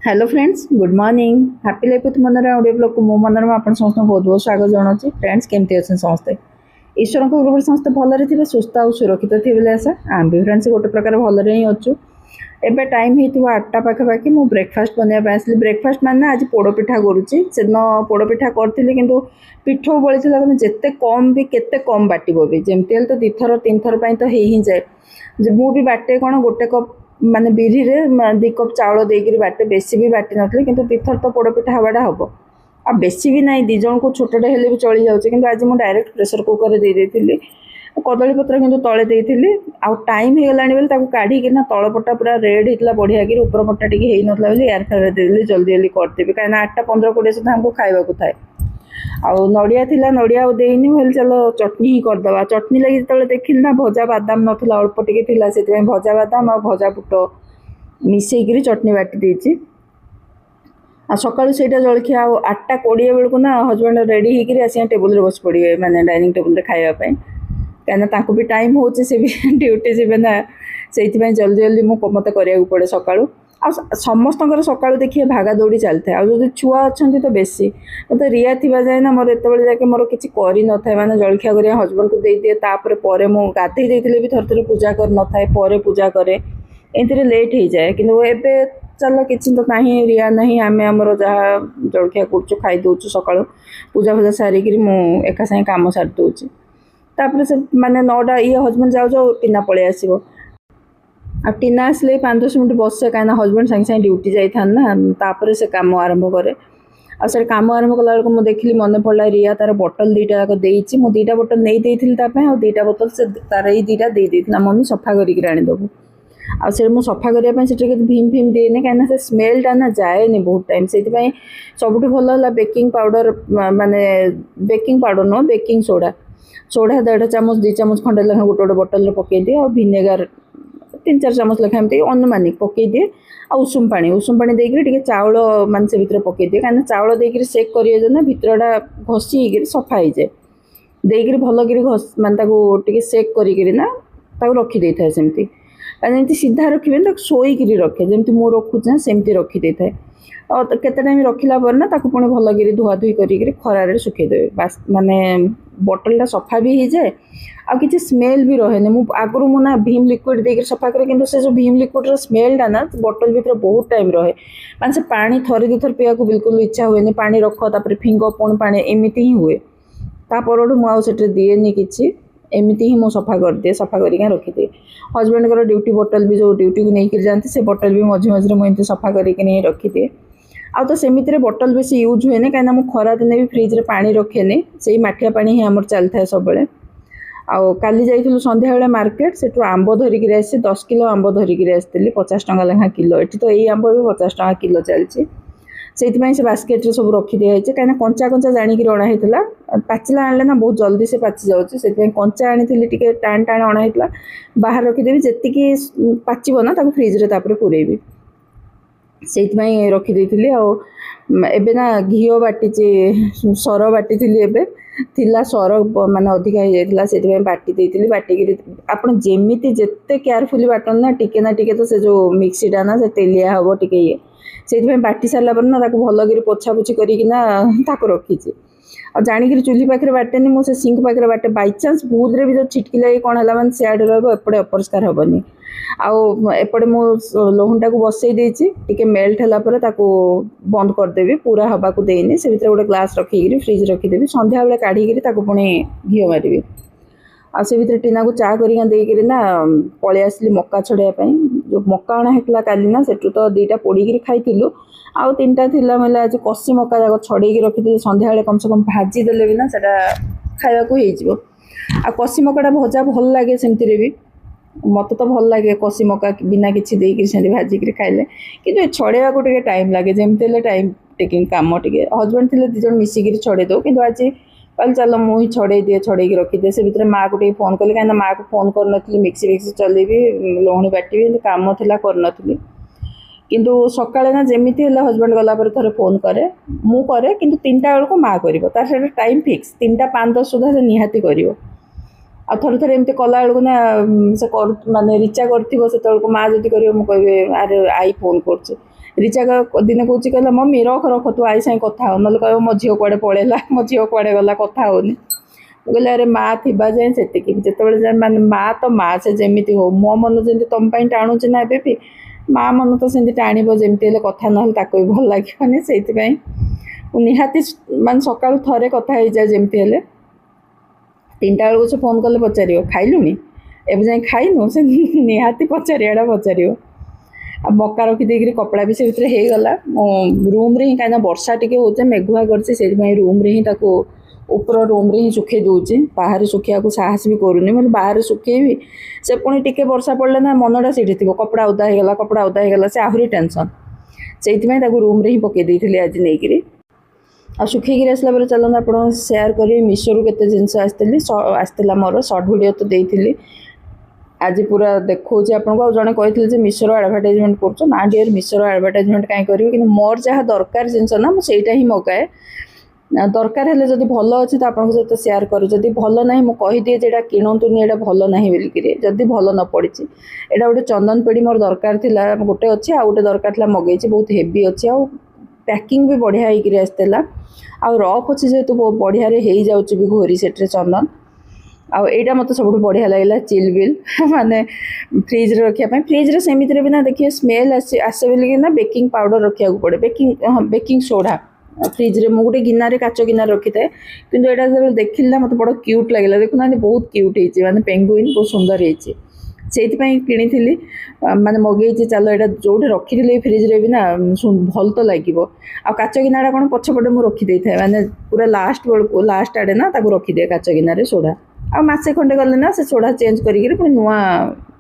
Hello friends, good morning. Happy life with Manorama audio blog को मो मनोरमा आपण समस्त बहुत बहुत स्वागत जनावि। फ्रेंड्स केमती अच्छे समस्ते ईश्वर को कृपा समस्त भलरे थे, सुस्थ और सुरक्षित थे बोले आशा। आम भी फ्रेंड्स गोटे प्रकार भलरे ही अच्छु। एबे टाइम हो 8टा पाखापाखि मु ब्रेकफास्ट बनवाई आसली। ब्रेकफास्ट माने आज पोड़पिठा करुच्ची। से दिन पोड़पिठा करी कि पिठो बड़ी तुम जिते कम भी केते कम बाटब भी जमती तो 2 3 थर तो ही जाए। मुझे बाटे कौन गोटे कप माने बिरी रे 2 कप चाउल देकर बाटे, बेसी भी बाटी नथली कि 2 थर तो पोड़पिठा हवाटा हम आ बेसी भी ना 2 जन को छोटे हेले भी चली जाऊँगी। कि आज मुझे डायरेक्ट प्रेसर कुकर दे देती कदली पत्र कि तले देती आउ टाइम हो गलानी बोले काढ़ी तलपटा पूरा रेड होता बढ़िया कि ऊपर पटा टी होता एयर फ्रायर देदेली जल्दी जल्दी करदेवी कहीं 8टा 15 20 सुधा हमको खावा थाए। आउ नड़िया थिला नड़िया देनी बोले चलो चटनी ही करदे। चटनी लगी जो देखिली ना भजा बादाम नाला अल्प टी से भजा बादाम आ भजा बुट मिसेक चटनी बाटी देती। सकालू से जलखिया 8टा 20 बेलू ना हजबैंड रेडी होकर आस टेबुल बस पड़े माने डाइनिंग टेबुल खावाई कहीं भी टाइम हो ड्यूटी जी ना से जल्दी जल्दी मत करा पड़े सकालू। आ समस्त सका देखिए भागा दौड़ी चलता है। आदि छुआ अच्छा तो बेसी मत रिया थी जाए ना मोर एत जाके मोर किसी कर न था मैंने जलखिया कर हजबैंड को दे दिए तापर मुझे गाधे देते भी थर पूजा कर न था पर पूजा करे एमती लेट हो जाए। कि चल किसी तो ना रिया नहीं आम आमर जहाँ जलखिया कर खाई दौचु सका पूजा फूजा सारिक एका सागे कम सारी दूसरी तापर से माने 9टा ये हजबैंड जाओ जाओ टीना पलि आसो। आ टीना आसले 5-10 मिनट बसे कहीं हजबैंड सागे सागे ड्यूटी जाता ना तापर से कम आरंभ करे। आ से कम आरंभ कला बेलू मुझे देखिली मन पड़ा रिया तार बोतल 2टा जाक देती मुझे 2टा बोतल नहीं देती आ 2टा बोतल से तार ये 2टा दे देती मम्मी सफा करदेबू। आ से मुझे सफा करने से भीम भीम दिए कहीं से स्मेलटा ना जाए बहुत टाइम से सब भल बेकिंग पाउडर माने बेकिंग पाउडर नुह बेकिंग सोडा 1.5 चामच 2 चामच खंडे लेखा गोटे गोटे बोतल पकई दिए और भिनेगार 3-4 चामच लेखा एमती अनुमानिक पकई दिए आ उषुम पानी देकर चाउल मान से भितर पकई दिए कहीं चाउल देकर सेक करें ना भितरटा घसी सफा हो जाए देकर भलकर मानते सेक करना रखी था सेमती जमी सीधा रखिए ना शोक रखे जमी मुझे रखुचे सेमती रखी था केते टाइम रखिला पर ना पुणी भलकर धुआधुई कर खरारे सुखेदेवे बास माने बोतलटा सफा भी हो जाए आ किसी स्मेल भी रहे नहीं। आगु मुझे ना भीम लिक्विड देकर सफा करे कि से जो भीम लिक्विड स्मेलटा ना बोतल भीतर बहुत टाइम रहे मान से पानी थरे 2 थर पीवा बिल्कुल इच्छा हुए पानी रख तापर फिंग पुणी पानी एमती ही हुए तापर मुझे दिएनि कि एमती ही मुझे सफा कर दिए सफा कर रखिदिए। हजबैंड को ड्यूटी बोतल भी जो ड्यूटी को लेकर जाती से बोतल भी मझे मझे मुझे सफा करके रखिदिए। आ तो सेमिति बोतल बेस यूज हुए कहीं ना खरा दिने भी फ्रिज रे पानी रखे से मटिया पानी ही आमर चलता है सब आउ काली जाइलु संध्या बेले मार्केट से आंब धरिकी आसी 10 किलो आंब धरिकी आसती 50 टंका लेखा किलो एटी तो यही आंब भी 50 टंका किलो चलती से बास्केट सब रखी दिखाई कहीं कंचा कंचा जाणिक अणाई पाचिला आने ना बहुत जल्दी से पाचि जाऊँगी कंचा आनी टे टाण टाण अणाई बाहर रखीदेवी जी पाचब ना फ्रिज रे पूरेबी से रखीदी। आबे ना घी बाटी सर बाटी थिला सर माने अधिका हो जाता से बाटी देती बाटिक आप जमी जिते केयरफुली बाटन ना टिके तो से जो मिक्सीटा ना से तेलिया हम टे ये से बाटी सारा पर ना भलकर पोछापोछि करना रखी और जाणिक चूल्ही पाखे बाटेनि मुझे सिंक पाखे बाटे बाईचान्स भूल भी जो छिटकी लगे कौन है मैंने सियाड़े रपटे अपरिष्कार हेनी आपटे मु लहुणटा को बसई देती मेल्ट है बंद करदेवी पूरा हवा को देनी से गोटे ग्लास रखिकी फ्रिज रखीदेवी संध्या बेले काढ़ी पुणी घी मारि आ से भितर टीना को चा कर ना पलि आसली मक्का छड़ाई जो मक्का अणा होता काली ना सेठू तो 2टा पोड़ी खाई आउ 3टा थिला मैं आज कषि मक्का जाक छड़े रखी संध्या बेले कम से कम भाजीदेले भी ना से खावा हो कषि मक्काटा भजा भल लगे सेमती भी मत तो भल लगे कषि मक्का बिना किसी देकर भाजिक खाइले कि छड़ेवा को टाइम लगे जमी टाइम टेकिंग कम टे हजबैंड थे 2 जन मिसिक छड़े दो कि आज कल चल मुझे छड़े दिए छड़े रखीदिए से भितर माँ को फोन कली कहीं माँ को फोन कर मिक्सी फिक्सी चलेबी लहुणी बाटी कम था कर किंतु सकाळे ना जमीती हजबैंड गला थे फोन करे मु करे किंतु 3टा बेलू माँ कर टाइम फिक्स 3टा 5-10 सुधा से निहाती कर थोड़े थोड़े एमती कला बेलू ना से माने रिचा कर माँ जदि कर मुझे अरे आई फोन कर ରିଚା ଦିନେ କହୁଛି କହିଲା ମମି ରଖ ରଖ ତୁ ଆଇ ସାଙ୍ଗେ କଥା ହଉ, ନହେଲେ କହିବ ମୋ ଝିଅ କୁଆଡ଼େ ପଳେଇଲା, ମୋ ଝିଅ କୁଆଡ଼େ ଗଲା, କଥା ହେଉନି। ମୁଁ କହିଲି ଆରେ ମା ଥିବା ଯାଏଁ ସେତିକି, ଯେତେବେଳେ ଯାଏ ମାନେ ମା ତ ମା, ସେ ଯେମିତି ହଉ, ମୋ ମନ ଯେମିତି ତମ ପାଇଁ ଟାଣୁଛି ନା ଏବେ ବି, ମା ମନ ତ ସେମିତି ଟାଣିବ ଯେମିତି ହେଲେ, କଥା ନହେଲେ ତାକୁ ବି ଭଲ ଲାଗିବନି। ସେଇଥିପାଇଁ ମୁଁ ନିହାତି ମାନେ ସକାଳୁ ଥରେ କଥା ହେଇଯାଏ ଯେମିତି ହେଲେ। 3ଟା ବେଳକୁ ସେ ଫୋନ୍ କଲେ ପଚାରିବ ଖାଇଲୁଣି, ଏବେ ଯାଏଁ ଖାଇନୁ, ସେ ନିହାତି ପଚାରିବାଟା ପଚାରିବ। ଆଉ ମକା ରଖିଦେଇକିରି କପଡ଼ା ବି ସେ ଭିତରେ ହେଇଗଲା। ମୁଁ ରୁମ୍ରେ ହିଁ, କାହିଁକିନା ବର୍ଷା ଟିକେ ହେଉଛି, ମେଘୁଆ କରିଛି, ସେଇଥିପାଇଁ ରୁମ୍ରେ ହିଁ ତାକୁ ଉପର ରୁମ୍ରେ ହିଁ ଶୁଖେଇ ଦେଉଛି। ବାହାରେ ଶୁଖେଇବାକୁ ସାହସ ବି କରୁନି, ମାନେ ବାହାରେ ଶୁଖେଇବି ସେ ପୁଣି ଟିକେ ବର୍ଷା ପଡ଼ିଲେ ନା ମନଟା ସେଇଠି ଥିବ, କପଡ଼ା ଓଦା ହେଇଗଲା, କପଡ଼ା ଓଦା ହେଇଗଲା, ସେ ଆହୁରି ଟେନସନ୍। ସେଇଥିପାଇଁ ତାକୁ ରୁମ୍ରେ ହିଁ ପକେଇ ଦେଇଥିଲି ଆଜି ନେଇକିରି। ଆଉ ଶୁଖେଇକିରି ଆସିଲା ପରେ ଚାଲନ୍ତୁ ଆପଣ ସେୟାର କରିବି ମିଶୋରୁ କେତେ ଜିନିଷ ଆସିଥିଲା ମୋର ସର୍ଟ ଭିଡ଼ିଓ ତ ଦେଇଥିଲି। ଆଜି ପୁରା ଦେଖାଉଛି ଆପଣଙ୍କୁ। ଆଉ ଜଣେ କହିଥିଲେ ଯେ ମିଶୋର ଆଡ଼ଭର୍ଟାଇଜମେଣ୍ଟ କରୁଛ, ନା ଡିଅର୍ ମିଶୋର ଆଡ଼ଭର୍ଟାଇଜମେଣ୍ଟ କାହିଁ କରିବି, କିନ୍ତୁ ମୋର ଯାହା ଦରକାର ଜିନିଷ ନା ମୁଁ ସେଇଟା ହିଁ ମଗାଏ। ଦରକାର ହେଲେ ଯଦି ଭଲ ଅଛି ତ ଆପଣଙ୍କ ସହିତ ସେୟାର କରେ, ଯଦି ଭଲ ନାହିଁ ମୁଁ କହିଦିଏ ଯେ ଏଇଟା କିଣନ୍ତୁନି, ଏଇଟା ଭଲ ନାହିଁ ବୋଲିକିରି, ଯଦି ଭଲ ନ ପଡ଼ିଛି। ଏଇଟା ଗୋଟେ ଚନ୍ଦନ ପେଡ଼ି ମୋର ଦରକାର ଥିଲା, ଗୋଟେ ଅଛି, ଆଉ ଗୋଟେ ଦରକାର ଥିଲା ମଗେଇଛି, ବହୁତ ହେଭି ଅଛି, ଆଉ ପ୍ୟାକିଂ ବି ବଢ଼ିଆ ହେଇକିରି ଆସିଥିଲା, ଆଉ ରଫ୍ ଅଛି ଯେହେତୁ ବଢ଼ିଆରେ ହେଇଯାଉଛି ବି ଘୋରି ସେଠିରେ ଚନ୍ଦନ। ଆଉ ଏଇଟା ମୋତେ ସବୁଠୁ ବଢ଼ିଆ ଲାଗିଲା, ଚିଲ୍ ବିଲ୍, ମାନେ ଫ୍ରିଜ୍ରେ ରଖିବା ପାଇଁ। ଫ୍ରିଜ୍ରେ ସେମିତିରେ ବି ନା ଦେଖିବେ ସ୍ମେଲ୍ ଆସେ ବୋଲିକି ନା ବେକିଂ ପାଉଡ଼ର ରଖିବାକୁ ପଡ଼େ, ବେକିଂ ସୋଡ଼ା ଫ୍ରିଜ୍ରେ। ମୁଁ ଗୋଟେ ଗିନାରେ, କାଚ ଗିନାରେ ରଖିଥାଏ, କିନ୍ତୁ ଏଇଟା ଯେତେବେଳେ ଦେଖିଲି ନା ମୋତେ ବଡ଼ କ୍ୟୁଟ୍ ଲାଗିଲା। ଦେଖୁନାହାନ୍ତି ବହୁତ କ୍ୟୁଟ୍ ହେଇଛି, ମାନେ ପେଙ୍ଗୁଇନ୍ ବହୁତ ସୁନ୍ଦର ହେଇଛି, ସେଇଥିପାଇଁ କିଣିଥିଲି। ମାନେ ମଗେଇଛି, ଚାଲ ଏଇଟା ଯେଉଁଠି ରଖିଥିଲି ଫ୍ରିଜ୍ରେ ବି ନା ଭଲ ତ ଲାଗିବ। ଆଉ କାଚ ଗିନାଟା କ'ଣ ପଛପଟେ ମୁଁ ରଖିଦେଇଥାଏ, ମାନେ ପୁରା ଲାଷ୍ଟ ବେଳକୁ, ଲାଷ୍ଟ ଆଡ଼େ ନା ତାକୁ ରଖିଦିଏ କାଚ ଗିନାରେ ସୋଡ଼ା। ଆଉ ମାସେ ଖଣ୍ଡେ ଗଲେ ନା ସେ ସୋଡ଼ା ଚେଞ୍ଜ କରିକିରି ପୁଣି ନୂଆ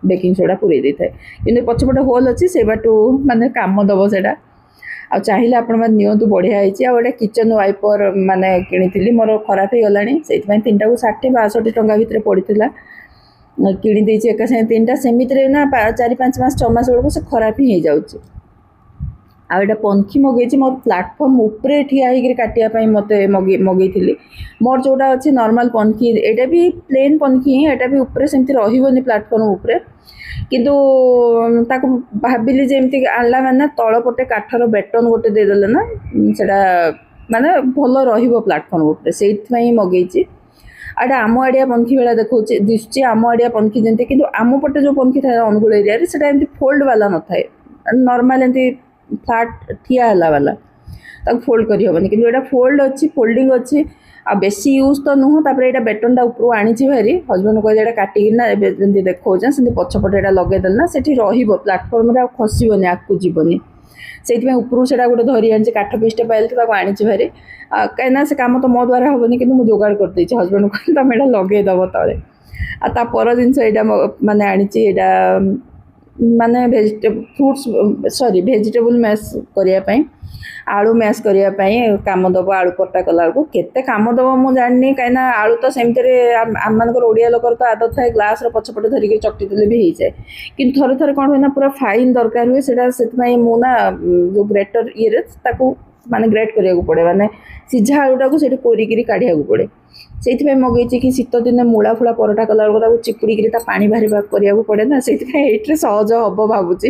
ବେକିଂ ସୋଡ଼ା ପୁରେଇ ଦେଇଥାଏ, କିନ୍ତୁ ପଛପଟେ ହୋଲ୍ ଅଛି, ସେଇ ବାଟୁ ମାନେ କାମ ଦେବ ସେଇଟା। ଆଉ ଚାହିଁଲେ ଆପଣମାନେ ନିଅନ୍ତୁ, ବଢ଼ିଆ ହେଇଛି। ଆଉ ଏଇଟା କିଚେନ୍ ୱାଇପର୍ ମାନେ କିଣିଥିଲି, ମୋର ଖରାପ ହେଇଗଲାଣି, ସେଇଥିପାଇଁ 3ଟାକୁ 60-62 ଟଙ୍କା ଭିତରେ ପଡ଼ିଥିଲା। କିଣିଦେଇଛି ଏକା ସାଙ୍ଗେ 3ଟା, ସେମିତିରେ ନା 4-5 ମାସ 6 ମାସ ବେଳକୁ ସେ ଖରାପ ହିଁ ହେଇଯାଉଛି। ଆଉ ଏଇଟା ପନ୍ଖୀ ମଗେଇଛି, ମୋର ପ୍ଲାଟଫର୍ମ ଉପରେ ଠିଆ ହେଇକିରି କାଟିବା ପାଇଁ ମୋତେ ମଗେଇଥିଲି। ମୋର ଯେଉଁଟା ଅଛି ନର୍ମାଲ୍ ପନ୍ଖୀ, ଏଇଟା ବି ପ୍ଲେନ୍ ପନ୍ଖୀ ହିଁ, ଏଇଟା ବି ଉପରେ ସେମିତି ରହିବନି ପ୍ଲାଟଫର୍ମ ଉପରେ, କିନ୍ତୁ ତାକୁ ଭାବିଲି ଯେ ଏମିତି ଆଣିଲା ମାନେ ତଳ ପଟେ କାଠର ବେଟନ୍ ଗୋଟେ ଦେଇଦେଲେ ନା ସେଇଟା ମାନେ ଭଲ ରହିବ ପ୍ଲାଟଫର୍ମ ଉପରେ, ସେଇଥିପାଇଁ ମଗେଇଛି। ଆଉ ଏଇଟା ଆମ ଆଡ଼ିଆ ପନ୍ଖୀ ଭଳିଆ ଦିଶୁଛି, ଆମ ଆଡ଼ିଆ ପନ୍ଖୀ ଯେମିତି, କିନ୍ତୁ ଆମ ପଟେ ଯେଉଁ ପନ୍ଖୀ ଥାଏ ଅନୁଗୁଳ ଏରିଆରେ, ସେଇଟା ଏମିତି ଫୋଲ୍ଡ ବାଲା ନଥାଏ, ନର୍ମାଲ୍ ଏମିତି ଫ୍ଲାଟ୍ ଠିଆ ହେଲା ବାଲା, ତାକୁ ଫୋଲ୍ଡ କରିହେବନି, କିନ୍ତୁ ଏଇଟା ଫୋଲ୍ଡ ଅଛି, ଫୋଲ୍ଡିଂ ଅଛି, ଆଉ ବେଶୀ ୟୁଜ୍ ତ ନୁହଁ। ତାପରେ ଏଇଟା ବେଟନ୍ଟା ଉପରକୁ ଆଣିଛି ଭାରି, ହଜବେଣ୍ଡ କହିଲେ ଏଇଟା କାଟିକିରି ନା ଏବେ ଯେମିତି ଦେଖାଉଛି ସେମିତି ପଛପଟେ ଏଇଟା ଲଗେଇଦେଲେ ନା ସେଠି ରହିବ ପ୍ଲାଟଫର୍ମରେ, ଆଉ ଖସିବନି, ଆଗକୁ ଯିବନି। ସେଇଥିପାଇଁ ଉପରକୁ ସେଇଟା ଗୋଟେ ଧରି ଆଣିଛି, କାଠ ପିସ୍ଟେ ପାଇଲି ତ ତାକୁ ଆଣିଛି ଭାରି। କାହିଁକିନା ସେ କାମ ତ ମୋ ଦ୍ୱାରା ହେବନି, କିନ୍ତୁ ମୁଁ ଯୋଗାଡ଼ କରିଦେଇଛି, ହଜବେଣ୍ଡ କହିଲେ ତୁମେ ଏଇଟା ଲଗେଇଦେବ ତଳେ। ଆଉ ତା ପର ଜିନିଷ ଏଇଟା ମାନେ ଆଣିଛି, ଏଇଟା ମାନେ ଭେଜିଟେବୁଲ୍ ମ୍ୟାଶ୍ କରିବା ପାଇଁ, ଆଳୁ ମ୍ୟାଶ୍ କରିବା ପାଇଁ କାମ ଦେବ। ଆଳୁ ପରଟା କଲାବେଳକୁ କେତେ କାମ ଦେବ ମୁଁ ଜାଣିନି, କାହିଁକିନା ଆଳୁ ତ ସେମିତିରେ ଆମମାନଙ୍କର ଓଡ଼ିଆ ଲୋକର ତ ଆଦତ ଥାଏ ଗ୍ଲାସ୍ର ପଛପଟେ ଧରିକି ଚକଟି ଦେଲେ ବି ହେଇଯାଏ, କିନ୍ତୁ ଥରେ ଥରେ କ'ଣ ହୁଏ ନା ପୁରା ଫାଇନ୍ ଦରକାର ହୁଏ ସେଇଟା, ସେଥିପାଇଁ ମୁଁ ନା ଯେଉଁ ଗ୍ରେଟର୍ ଇଏରେ ତାକୁ ମାନେ ଗ୍ରେଟ୍ କରିବାକୁ ପଡ଼େ, ମାନେ ସିଝା ଆଳୁଟାକୁ ସେଇଠି କୋରିକିରି କାଢ଼ିବାକୁ ପଡ଼େ। ସେଇଥିପାଇଁ ମଗେଇଛି କି ଶୀତ ଦିନେ ମୂଳା ଫୁଳା ପରଟା କଲାବେଳକୁ ତାକୁ ଚିପୁଡ଼ିକିରି ତା ପାଣି ବାହାରିବା କରିବାକୁ ପଡ଼େ ନା, ସେଇଥିପାଇଁ ଏଇଥିରେ ସହଜ ହେବ ଭାବୁଛି।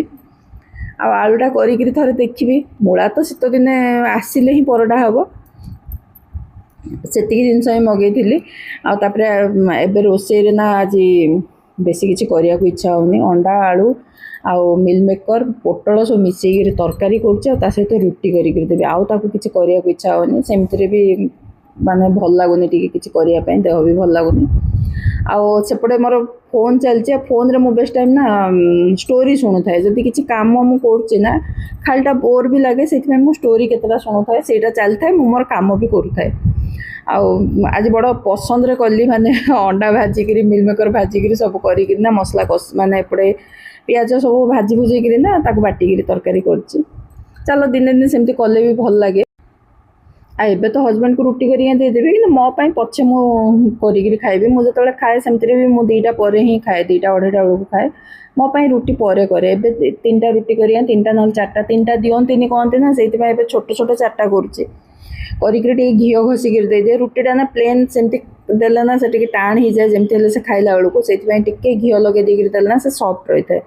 ଆଉ ଆଳୁଟା କରିକିରି ଥରେ ଦେଖିବି, ମୂଳା ତ ଶୀତ ଦିନେ ଆସିଲେ ହିଁ ପରଟା ହେବ, ସେତିକି ଜିନିଷ ହିଁ ମଗେଇଥିଲି। ଆଉ ତାପରେ ଏବେ ରୋଷେଇରେ ନା ଆଜି ବେଶୀ କିଛି କରିବାକୁ ଇଚ୍ଛା ହେଉନି, ଅଣ୍ଡା ଆଳୁ ଆଉ ମିଲ୍ ମେକର୍ ପୋଟଳ ସବୁ ମିଶେଇକିରି ତରକାରୀ କରୁଛି, ଆଉ ତା ସହିତ ରୁଟି କରିକିରି ଦେବି, ଆଉ ତାକୁ କିଛି କରିବାକୁ ଇଚ୍ଛା ହେଉନି। ସେମିତିରେ ବି ମାନେ ଭଲ ଲାଗୁନି ଟିକେ କିଛି କରିବା ପାଇଁ, ଦେହ ବି ଭଲ ଲାଗୁନି। ଆଉ ସେପଟେ ମୋର ଫୋନ୍ ଚାଲିଛି, ଆଉ ଫୋନ୍ରେ ମୁଁ ବେଷ୍ଟ ଟାଇମ୍ ନା ଷ୍ଟୋରି ଶୁଣୁଥାଏ, ଯଦି କିଛି କାମ ମୁଁ କରୁଛି ନା ଖାଲିଟା ବୋର୍ ବି ଲାଗେ, ସେଇଥିପାଇଁ ମୁଁ ଷ୍ଟୋରି କେତେଟା ଶୁଣୁଥାଏ, ସେଇଟା ଚାଲିଥାଏ, ମୁଁ ମୋର କାମ ବି କରୁଥାଏ। ଆଉ ଆଜି ବଡ଼ ପସନ୍ଦରେ କଲି, ମାନେ ଅଣ୍ଡା ଭାଜିକିରି ମିଲ୍ ମେକର୍ ଭାଜିକିରି ସବୁ କରିକିରି ନା ମସଲା ମାନେ ଏପଟେ ପିଆଜ ସବୁ ଭାଜି ଭୁଜିକିରି ନା ତାକୁ ବାଟିକିରି ତରକାରୀ କରିଛି। ଚାଲ ଦିନେ ଦିନେ ସେମିତି କଲେ ବି ଭଲ ଲାଗେ। ଆଉ ଏବେ ତ ହଜବେଣ୍ଡକୁ ରୁଟି କରିକି ଦେଇଦେବି, କିନ୍ତୁ ମୋ ପାଇଁ ପଛେ ମୁଁ କରିକିରି ଖାଇବି। ମୁଁ ଯେତେବେଳେ ଖାଏ ସେମିତିରେ ବି ମୁଁ 2ଟା ପରେ ହିଁ ଖାଏ, 2ଟା 2:30 ବେଳକୁ ଖାଏ, ମୋ ପାଇଁ ରୁଟି ପରେ କରେ। ଏବେ 3ଟା ରୁଟି କରିବା, 3ଟା ନହେଲେ 4ଟା, 3ଟା ଦିଅନ୍ତିନି କହନ୍ତି ନା, ସେଇଥିପାଇଁ ଏବେ ଛୋଟ ଛୋଟ 4ଟା କରୁଛି, କରିକିରି ଟିକେ ଘିଅ ଘଷିକିରି ଦେଇଦିଏ। ରୁଟିଟା ନା ପ୍ଲେନ୍ ସେମିତି ଦେଲେ ନା ସେ ଟିକେ ଟାଣ ହେଇଯାଏ ଯେମିତି ହେଲେ ସେ ଖାଇଲା ବେଳକୁ, ସେଇଥିପାଇଁ ଟିକେ ଘିଅ ଲଗେଇ ଦେଇକିରି ଦେଲେ ନା ସେ ସଫ୍ଟ ରହିଥାଏ।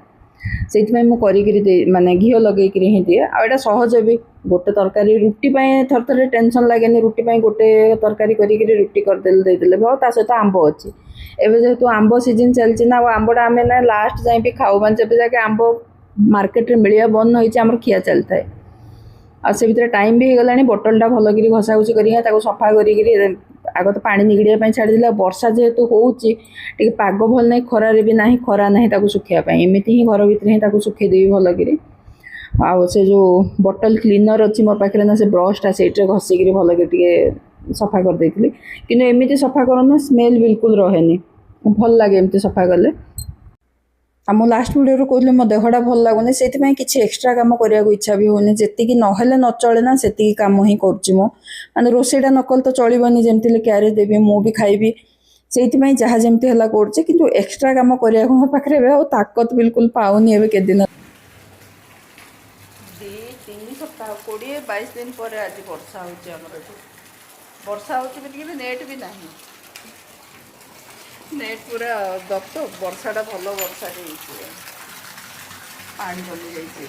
ସେଇଥିପାଇଁ ମୁଁ କରିକିରି ମାନେ ଘିଅ ଲଗେଇକିରି ହିଁ ଦିଏ। ଆଉ ଏଇଟା ସହଜ ବି, ଗୋଟେ ତରକାରୀ ରୁଟି ପାଇଁ ଥରେ ଥରେ ଟେନସନ୍ ଲାଗେନି, ରୁଟି ପାଇଁ ଗୋଟେ ତରକାରୀ କରିକିରି ରୁଟି କରିଦେଲେ ଦେଇଦେଲେ ଆଉ ତା ସହିତ ଆମ୍ବ ଅଛି। ଏବେ ଯେହେତୁ ଆମ୍ବ ସିଜିନ୍ ଚାଲିଛି ନା, ଆଉ ଆମ୍ବଟା ଆମେ ନା ଲାଷ୍ଟ ଯାଏଁ ବି ଖାଉ, ମାନେ ଯେବେ ଯାକେ ଆମ୍ବ ମାର୍କେଟରେ ମିଳିବା ବନ୍ଦ ହୋଇଛି ଆମର ଖିଆ ଚାଲିଥାଏ। ଆଉ ସେ ଭିତରେ ଟାଇମ୍ ବି ହେଇଗଲାଣି, ବୋଟଲଟା ଭଲକିରି ଘଷାଘୁଷି କରିକି ତାକୁ ସଫା କରିକିରି ଆଗ ତ ପାଣି ନିଗଡ଼ିବା ପାଇଁ ଛାଡ଼ିଦେଲି। ଆଉ ବର୍ଷା ଯେହେତୁ ହେଉଛି ଟିକେ ପାଗ ଭଲ ନାହିଁ, ଖରାରେ ବି ନାହିଁ, ଖରା ନାହିଁ ତାକୁ ଶୁଖିବା ପାଇଁ, ଏମିତି ହିଁ ଘର ଭିତରେ ହିଁ ତାକୁ ଶୁଖେଇଦେବି ଭଲକିରି। ଆଉ ସେ ଯେଉଁ ବୋଟଲ କ୍ଲିନର୍ ଅଛି ମୋ ପାଖରେ ନା, ସେ ବ୍ରସ୍ଟା ସେଇଥିରେ ଘଷିକିରି ଭଲକିରି ଟିକେ ସଫା କରିଦେଇଥିଲି। କିନ୍ତୁ ଏମିତି ସଫା କରନା, ସ୍ମେଲ୍ ବିଲକୁଲ ରହେନି, ଭଲ ଲାଗେ ଏମିତି ସଫା କଲେ। ଆଉ ମୁଁ ଲାଷ୍ଟ ଭିଡ଼ିଓରୁ କହୁଥିଲି ମୋ ଦେହଟା ଭଲ ଲାଗୁନି, ସେଇଥିପାଇଁ କିଛି ଏକ୍ସଟ୍ରା କାମ କରିବାକୁ ଇଚ୍ଛା ବି ହେଉନି। ଯେତିକି ନହେଲେ ନ ଚଳେ ନା, ସେତିକି କାମ ହିଁ କରୁଛି ମୁଁ। ମାନେ ରୋଷେଇଟା ନ କଲେ ତ ଚଳିବନି, ଯେମିତି ହେଲେ କ୍ୟାରେଜ୍ ଦେବି, ମୁଁ ବି ଖାଇବି, ସେଇଥିପାଇଁ ଯାହା ଯେମିତି ହେଲା କରୁଛି। କିନ୍ତୁ ଏକ୍ସଟ୍ରା କାମ କରିବାକୁ ମୋ ପାଖରେ ଏବେ ଆଉ ତାକତ ବିଲକୁଲ ପାଉନି। ଏବେ କେତେଦିନ 2-3 ସପ୍ତାହ 20-22 ଦିନ ପରେ ଆଜି ବର୍ଷା ହେଉଛି ଆମର ଏଠି। ବର୍ଷା ହେଉଛି ବୋଲିକି ନେଟ୍ ବି ନାହିଁ, ନେଟ୍ ପୁରା ଦପ୍ତ। ବର୍ଷାଟା ଭଲ ବର୍ଷାଟେ ହେଇଛି, ପାଣି ଜମି ଯାଇଛି।